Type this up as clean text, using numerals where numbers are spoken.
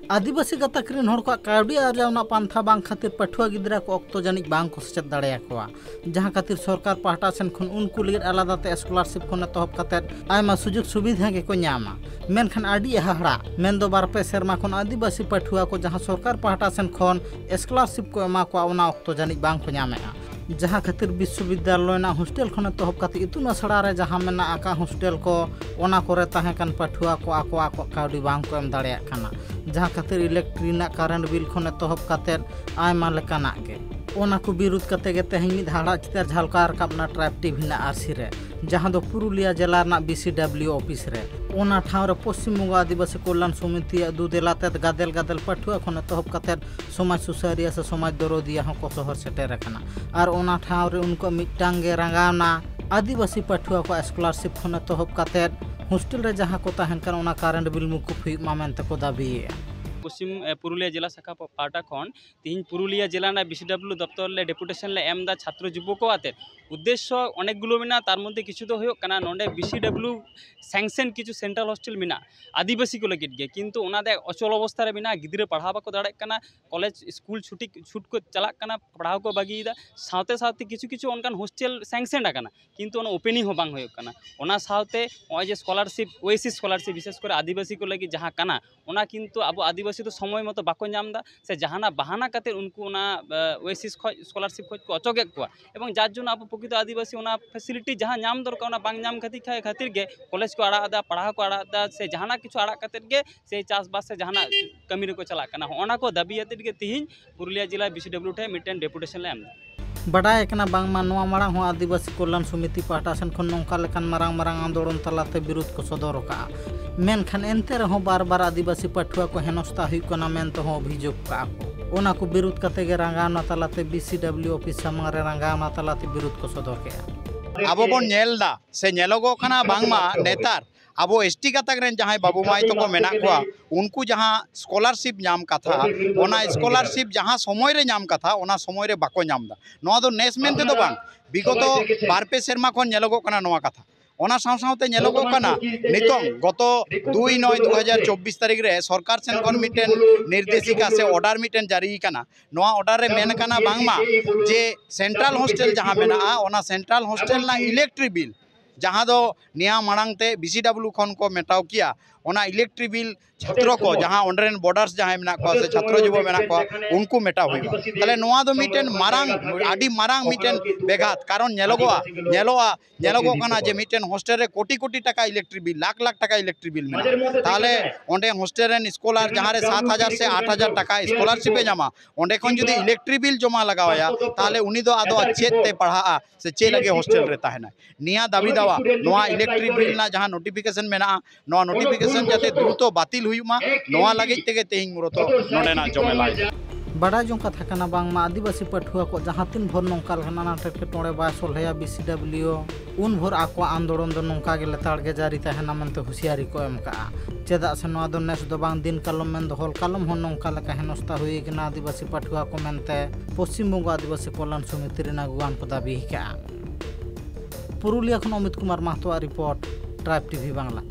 आदिवासी गाताक rain हर को कावडी आर्जावना पांथा बांग खातिर पठुआ गिद्रा को ऑक्तो जानिक बांग को सेचेद दाड़ेयाकोआ जहां खातिर सरकार पाहटा सेन खन उनको लिगे आलादाते स्कॉलरशिप खन एतहब काते आयमा सुजुग सुविधा के को न्यामा मेनखान आडी हाहड़ा मेन दो बारपे सेरमा खन आदिवासी पठुआ को जहां सरकार पाहटा सेन खन स्कॉलरशिप को एमा को ओना ऑक्तो जानिक बांग को न्यामेआ जहां खातिर विश्वविद्यालय ना हॉस्टल खन एतहब काते इतुन आसड़ा रे जहां मेना आका हॉस्टल को ओना करे ताहे कान पठुआ को आको कावडी बांग को एम दाड़ेया खाना जहां खातिर इलेक्ट्रिक कारेंट बिल खन एतहब काते आयमा लेकाना के ओना को विरोध काते गे तेहें मिद हाड़ा चितार झालका राकाबना ट्राइब टीवी ना आरसी रे जहां दो पुरुलिया जिला ना बीसीडब्ल्यू ऑफिस रे ओना ठाव रे पश्चिम बंग आदिवासी कल्याण समिति दुदेलाते गादेल गादेल पठुआ खन एतहब काते समाज सुसारिया से समाज दरदिया हों को शहर सेटेर रखना और ओना ठाव रे उनको मिटांग गे रंगावना आदिवासी पठुआ को स्कॉलरशिप खन एतहब काते हॉस्टल रे जहां को ताहेन कान ओना कारेंट बिल मुकुफ हुई मामेंते को दाबी पश्चिम पुरुलिया जिला शाखा पाटा खन तीन पुरुलिया जिला बीसीडब्ल्यू दफ्तर ले डेपुटेशन ले एम दा छात्र युवको आते उद्देश्य अनेकगुलो मेना तार मध्य किछु दो हुयोग काना नोंडे बीसीडब्ल्यू सैंक्शन किछु सेंट्रल हॉस्टल मेना आदिवासी को लगित गे किंतु ओना दे अचल अवस्था रे मेना गिद्रे पढ़ा बाको दाड़े काना कॉलेज स्कूल छूट को चला काना पढ़ाव को बागीदा सावते सावते किछु किछु ओनकान हॉस्टल सैंक्शन आकाना किंतु ओना ओपनिंग हो बांग होयोग काना ओना सावते ओय जे स्कॉलरशिप ओएसिस स्कॉलरशिप विशेष करे आदिवासी को लगी जहां काना ओना किंतु अब आदिवासी तो समय मतो बाको नामदा से जहाना बहाना काते उनको ओना ओएसिस खoj स्कॉलरशिप खoj को अचोगे को एवं जार जोन अब प्रकृत आदिवासी ओना फैसिलिटी जहां नाम दरकार ओना बांग नाम खातिर गे कॉलेज को आड़ा पढ़ा को आड़ा से जहाना किछु आड़ा काते गे से चास बास से जहाना कमी को चला काना ओना को दाबी आते गे तिहिन पुरुलिया जिला बीसीडब्ल्यू ठे मिटेन डेपुटेशन ले एम बड़ाय बांगमा नोआ मारांग हो आदिवासी कल्याण समिति पाहटा सेन खन नोंका लेकान मारांग मारांग आंदोलन तलाते विरोध को सदर का मेनखान एनते रहो बार बार आदिवासी पठुआ को हेनस्था हुई कना मेनते हो अभियोग का को ओना को विरोध कते गे रंगावना तलाते बीसीडब्ल्यू ऑफिस सामने रे रंगावना तलाते विरोध को सदर के अब बोन नेलदा से नेलोगो कना बांगमा नेतार अब एसटी गाताक रेन जहां बाबू माई तो को मेना को उनको जहां स्कॉलरशिप नाम कथा ओना स्कॉलरशिप जहां समय रे नाम कथा ओना समय रे बाको नामदा नोआ दो नेस मेनते दो बांग विगत बारपे सेरमा खन नेलोगो कना नोआ कथा ओना साव सावते नेलोगो कना नितों गत 2/9/2024 तारीख रे सरकार सेन खन मिटेन निर्देशिका से ऑर्डर मिटेन जारी कना नोआ ऑर्डर रे मेन कना बांगमा जे सेंट्रल हॉस्टल जहां मेना ओना सेंट्रल हॉस्टल ना इलेक्ट्रिक बिल जहां दो निया मांगते बीसीडब्ल्यू खन को मेटाव किया ओना इलेक्ट्रिक बिल छात्र को जहां ऑनरेन बॉर्डर्स जहां मेना को से छात्र जुबो मेना को उनको मेटाव हुई तले नोआ दो मिटेन मारांग आडी मारांग मिटेन बेघात कारण नेलोगो कना जे मिटेन हॉस्टल रे कोटी कोटी टाका इलेक्ट्रिक बिल लाख लाख टाका इलेक्ट्रिक बिल मेना ताले ओंडे हॉस्टल रेन स्कॉलर जहां रे 7000 से 8000 टाका स्कॉलरशिप जामा ओंडे खन जदी इलेक्ट्रिक बिल जमा लगावया ताले उनी दो आदो अच्छे ते पढ़ा से चे लगे हॉस्टल रे ताहेना निया दाबी दावा नोआ इलेक्ट्रिक बिल ना जहां नोटिफिकेशन मेना नोआ नोटिफिकेशन जाते द्रुत बातिल हुईमा नोआ लगे तेगे तेहिं मुरतो नोडेना जमेला बड़ा जो कथा कना बांगमा आदिवासी पठुआ को जहां तीन भर नोंका लहना टेके टोड़े बा सोलहया बीसीडब्ल्यू उन भर आको आंदोलन दो नोंका गे लेताड़ गे जारी तहना मनते हुसियारी को एम का चेदा से नोआ दो नेस दो बांग दिन कालम मेन दो हल कालम हो नोंका लेका हेनस्ता हुई गना आदिवासी पठुआ को मेनते पश्चिम बंग आदिवासी कल्याण समिति रेना गुआन को दाबी का पुरुलिया खन Amit Kumar Mahato report Tribe TV Bangla.